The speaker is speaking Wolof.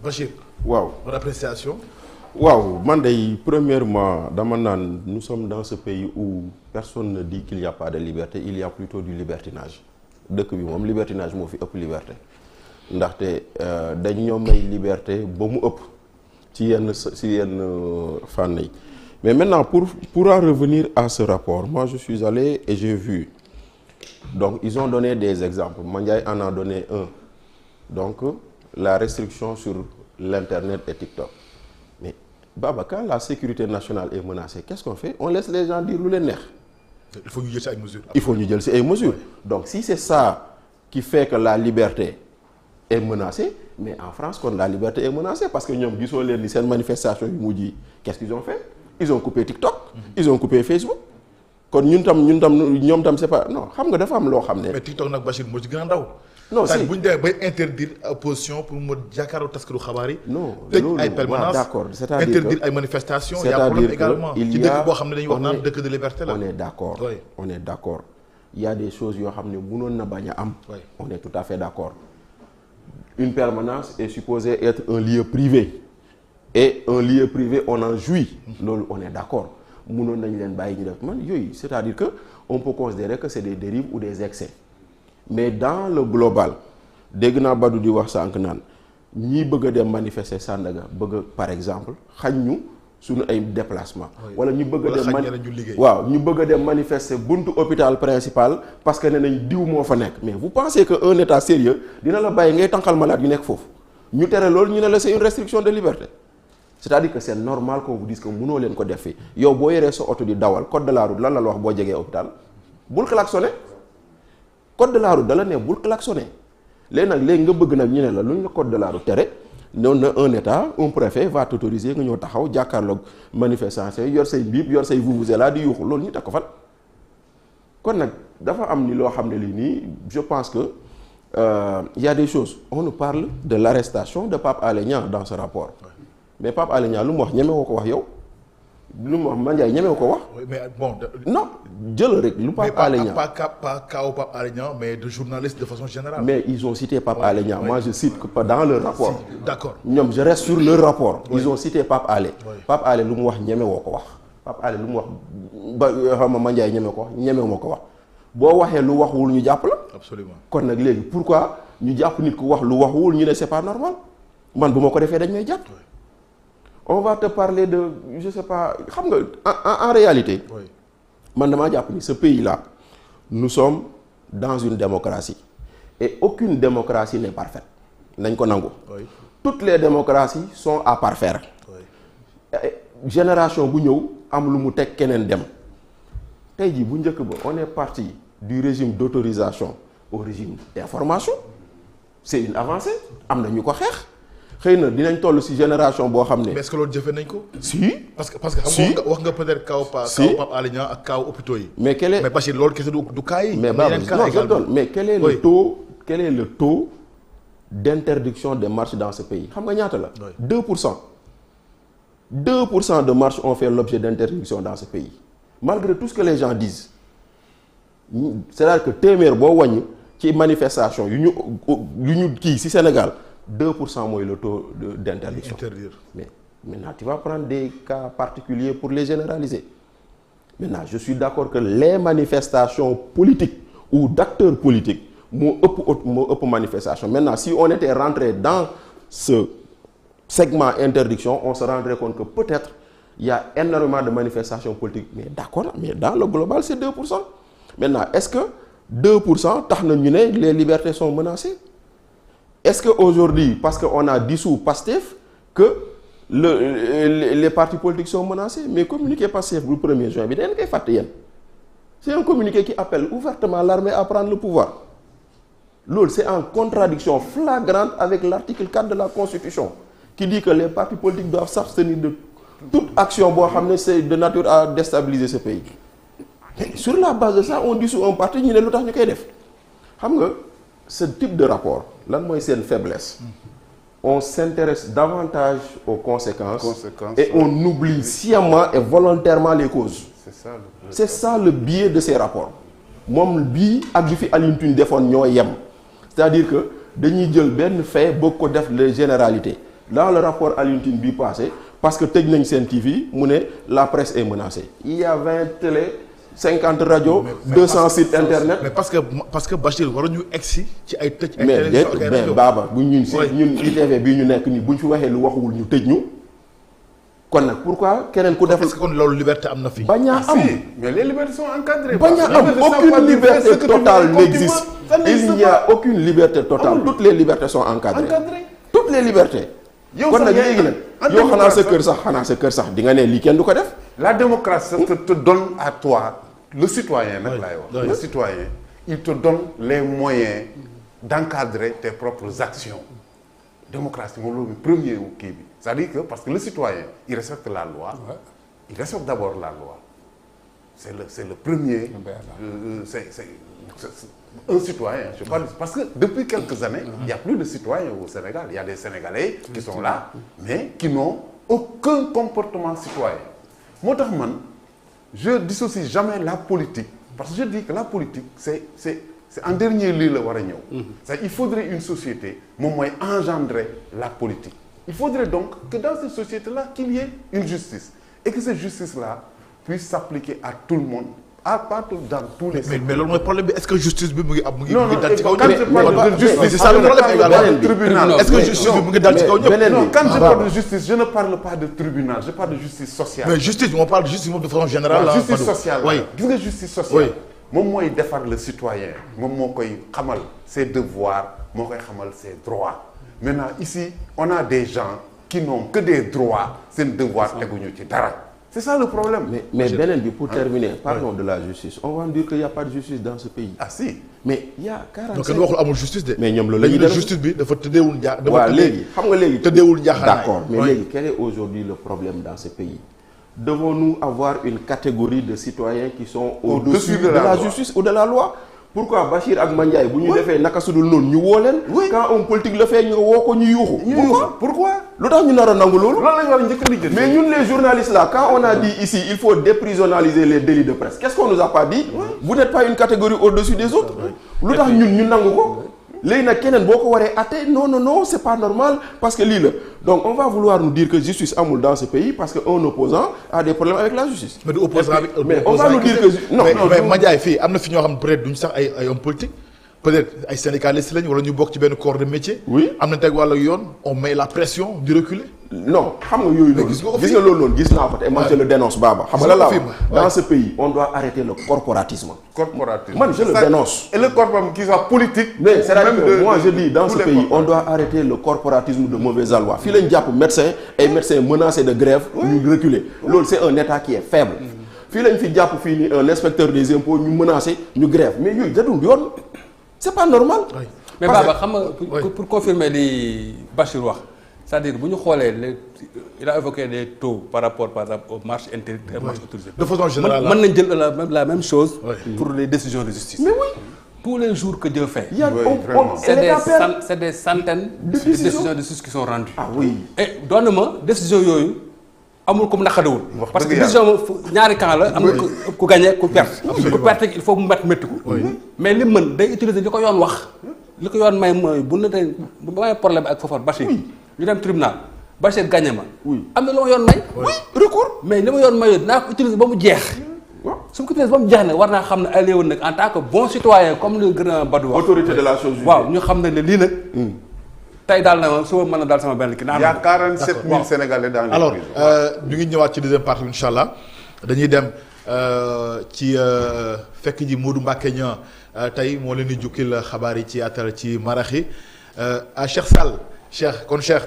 Bachir. waaw votre appréciation. waaw man de premièrement dama naan nous sommes dans ce pays où personne ne dit qu'il y a pas de liberté, il y a plutôt du libertinage dëkk bi moom libertinage moo fi ëpp liberté ndaxte dañ ñoo may liberté ba mu ëpp ci yenn fànn yi. Mais maintenant pour en revenir à ce rapport, moi je suis allé et j'ai vu, donc ils ont donné des exemples. Mandiaye en a donné un, donc la restriction sur l'internet et TikTok. Mais Baba, quand la sécurité nationale est menacée, qu'est-ce qu'on fait? On laisse les gens dire lu leen neex. Il faut ñu jël ci ay mesures. Il faut ñu jël ci ay mesures. Oui. Donc si c'est ça qui fait que la liberté est menacée, mais en France kon la liberté est menacée parce que ñoom gisoo leen ni seen manifestation yu mujj yi qu'est-ce qu'ils ont fait? Ils ont coupé TikTok. Ils ont coupé Facebook. kon ñun tam ñoom tam c'est pas non xam nga dafa am loo xam ne. mais TikTok nag Bachir moo ci gën a ndaw. non si bu ñu demee bay interdire opposition pour mu jàkkaarloo taskatu xabaar yi. non tëj ay permanence d'accord c'est-à-dire interdire ay manifestations. y a problème également ci dëkk boo xam ne dañuy wax naan dëkk de liberté la. on est d'accord on est d'accord il y a des choses yoo xam ne mënoon na bañ a am. on est tout à fait d'accord. Une permanence est supposée être un lieu privé et un lieu privé on en jouit. loolu on est d'accord. mënoon nañ leen bàyyi ñu def man yooyu c'est-à-dire que on peut considérer que c'est des dérives ou des excès mais dans le global dégg naa Badou di wax sànq naan ñii bëgg a dem manifester Sandaga bëgg par exemple xañ ñu suñu ay déplacement wala ñu bëgg a dem ñu bëgg a dem manifester buntu hôpital principal parce que ne nañ diw moo fa nekk mais vous pensez que un état sérieux dina la bàyyi ngay tànqal malade yu nekk foofu ñu tere loolu ñu ne la c'est une restriction de liberté. C'est-à-dire que c'est normal qu'on vous dise que mënoo leen ko def fii yow boo yoree sa oto di dawal code de la route lan la wax boo jegee hôpital bul klaxonner code de la route dala ne bul klaxonner léegi nga bëgg nag ñu ne la lu ñu la code de la route tere noonu na un état un préfet va t'autoriser nga ñëw taxaw jàkkaarloog manifestation yor say biib yor say vuvuzela di yuuxu loolu ñu teg ko fan. kon nag dafa am ni loo xam ne lii nii je pense que y a des choses on nous parle de l'arrestation de Pape Alé Niang dans ce rapport. Mais Pape Alé Niang lu mu wax ñemewoo ko wax yow lu mu wax Mandiaye ñemewoo ko wax. mais bon. non jël rek lu Pape Alé Niang pas cas Pape Alé Niang mais de journalistes de façon générale. mais ils ont cité Pape Alé Niang moi je cite que dans le rapport. D'accord ñoom je reste sur le rapport. ils ont cité Pape Alé. Pape Alé lu mu wax ñemewoo ko wax. Pape Alé lu mu wax ba xam nga Mandiaye ñeme ko wax ñemewuma ko wax boo waxee lu waxuwul ñu jàpp la. absolument kon nag léegi pourquoi ñu jàpp nit ku wax lu waxuwul ñu ne c'est pas normal man bu ma ko defee dañ may jàpp. On va te parler de je sais pas xam nga en réalité. man damaa jàpp ni ce pays-là nous sommes dans une démocratie et aucune démocratie n'est parfaite nañ ko nangu. toutes les démocraties sont à parfaire. génération bu ñëw am lu mu teg keneen dem tey jii bu njëkk ba on est parti du régime d'autorisation au régime d'information c'est une avancée am na ñu ko xeex. xëy na dinañ toll ci génération boo xam ne. mais est-ce que loolu jëfe nañ ko. si parce que xam nga wax nga peut-être kaw Pape Alé Niang ak kaw hôpitaux yi. mais mais Bachir loolu kese du cas yi. mais Baba non je donne mais quel est le taux d'interdiction des marches dans ce pays xam nga ñaata la. 2%. 2% de marches ont fait l'objet d'interdiction dans ce pays malgré tout ce que les gens disent c'est-à-dire que téeméer boo wàññi ci manifestation yu ñu kii ci Sénégal. 2% mooy le taux d'interdiction. Mais maintenant tu vas prendre des cas particuliers pour les généraliser. Maintenant je suis d'accord que les manifestations politiques ou d'acteurs politiques moo ëpp manifestation. Maintenant si on était rentré dans ce segment interdiction on se rendrait compte que peut-être il y a énormément de manifestations politiques mais d'accord mais dans le global c'est 2%. Maintenant est-ce que 2% tax na ñu ne les libertés sont menacées? Est-ce que aujourd'hui parce que on a dissous Pastef que les partis politiques sont menacés mais communiqué Pastef bu 1er juin bi dañ koy fàtte yéen c'est un communiqué qui appelle ouvertement l'armée à prendre le pouvoir loolu c'est en contradiction flagrante avec l'article 4 de la Constitution qui dit que les partis politiques doivent s'abstenir de toute action boo xam ne c'est de nature à déstabiliser ce pays mais sur la base de ça on dissout un parti ñu ne lu tax ñu koy def xam nga ce type de rapport lan mooy seen faiblesse on s'intéresse davantage aux conséquences et on oublie sciemment et volontairement les causes. C'est ça le biais de ces rapports moom bii ak bi fi Alioune Tine defoon ñoo yem c'est-à-dire que dañuy jël benn fait bëgg ko def les généralités dans le rapport Alioune Tine bi passé parce que tëj nañ Sen TV mu ne la presse est menacée. Il y a 20 télé 50 radios 200 sites internet. mais parce que Bachir waruñu egsi ci ay tëj. ay mais déet baaba bu ñun ITV bii ñu nekk nii buñ fi waxee lu waxuwul ñu tëj ñu. kon nag pourquoi keneen ku def. est-ce que kon loolu liberté am na fi. bañ a am mais les libertés sont encadrées. bañ a am aucune liberté totale n'existe. Il n'y a aucune liberté totale. Toutes les libertés sont encadrées. Toutes les libertés. kon nag léegi nag yow xanaa sa kër sax di nga ne lii kenn du ko def. La démocratie te donne à toi le citoyen nag laay wax. Le citoyen il te donne les moyens d'encadrer tes propres actions. Démocratie moom loolu premier wu kii bi c'est-à-dire que parce que le citoyen il respecte la loi. Il respecte d'abord la loi. C'est le premier. C'est un citoyen, je parle parce que depuis quelques années, il n'y a plus de citoyens au Sénégal. Il y a des Sénégalais qui sont là, mais qui n'ont aucun comportement citoyen. Moi, je dissocie jamais la politique, parce que je dis que la politique, c'est en dernier lieu le war a ñëw. Il faudrait une société, moom mooy engendrer la politique. Il faudrait donc que dans cette société-là, qu'il y ait une justice, et que cette justice-là puisse s'appliquer à tout le monde. Partout dans tous les secteurs. Mais loolu mooy problème bi est-ce que justice bi mu ngi dal ci kaw quand je parle de justice, c'est ça le problème également. tribunal. Est-ce que justice bi mu ngi dal ci kaw ñëpp? Non, quand je parle de justice, je ne parle pas de tribunal, je parle de justice sociale. Mais justice, on parle de justice de façon générale. Justice sociale. Oui. Gis nga justice sociale. moom mooy defar le citoyen. moom moo koy xamal ses devoirs, moo koy xamal ses droits. Maintenant ici, on a des gens qui n'ont que des droits, seen devoir teguñu ci dara. C'est ça le problème. Mais beneen bi pour terminer, parlons de la justice. On va dire qu'il n'y a pas de justice dans ce pays. Ah si. Mais il y a 45. donc kenn waxul amul justice de. mais ñoom loolu la ñuy def justice bi dafa tëddeewul waaw léegi xam nga léegi tëddeewul njaaxaanaay. d'accord mais léegi quel est aujourd'hui le problème dans ce pays? Devons-nous avoir une catégorie de citoyens qui sont au-dessus de la justice ou de la loi? Pourquoi Bachir ak Mandiaye bu ñu defee naka sudul noonu ñu woo leen. quand un politique le fait ñu woo ko ñu yuuxu. Pourquoi lu tax ñu nar a nangu loolu. loolu la ñu war a njëkk a lijjanti. mais ñun les journalistes là quand on a dit ici il faut déprisonnaliser les délits de presse qu'est-ce qu'on nous a pas dit. Vous n'êtes pas une catégorie au-dessus des autres. lu tax ñun ñu nangu ko. léegi nag keneen boo ko waree atte non c'est pas normal parce que lii la donc on va vouloir nous dire que justice amul dans ce pays parce que un opposant a des problèmes avec la justice. mais du opposant avec mais on va nous dire que non mais Mandiaye fii am na fi ñoo xam ne peut-être duñ sax ay hommes politiques peut-être ay syndicalistes lañ wala ñu bokk ci benn corps de métier. oui am na teg wàllu yoon on met la pression di reculer. non xam nga yooyu noonu. gis nga loolu noonu gis naa ko te man je le dénonce Baba. xam nga la dans ce pays on doit arrêter le corporatisme. man je le dénonce. et le corporatisme qui soit politique. mais c'est-à-dire que moi je dis dans ce pays on doit arrêter le corporatisme de mauvaise aloi. fii lañ jàpp médecin ay médecins menacés de grève. ñu reculer loolu c'est un état qui est faible. fii lañ fi jàpp fii ni un inspecteur des impôts ñu menacé ñu grève mais yooyu dadul yoon c'est pas normal. mais Baba xam nga pour confirmer li Bachir wax. C'est-à-dire bu ñu xoolee il a évoqué les taux par rapport par exemple aux marches interdictes et marches autorisées. De façon générale mën nañ jël la même chose. pour les décisions de justice. mais oui. tous les jours que Dieu fait. C'est des centaines de décisions de justice qui sont rendues. ah oui. et doon ma décision yooyu amul ku mu naqadawul. parce que décision ñaari camp la am na ku gagné ku perte. ku perte il faut mu métti ko. mais li mën day utiliser li ko yoon wax. li ko yoon may mooy bu na tey bu may problème ak Fofana Bachir. ñu dem tribunal Bachir gagné ma. am na lu ma yoon may. recours mais li ma yoon may dinaa ko utiliser ba mu jeex. su ma ko utiliser ba mu jeex nag war naa xam ne alléewoon nag en tant que bon citoyen comme le grand Badou wax. autorité de la chose. waaw ñu xam ne lii nag. tey daal na ma suba mën na daal sama benn kii. il y a 47 000 Sénégalais dans les alors prisons. ñu ngi ñëwaat ci deuxième partie incha allah dañuy dem ci fekk ji Modou Mbacké Niang tey moo leen di jukkil xabaar yi ci atal ci maraxi Cheikh Sall Cheikh kon Cheikh.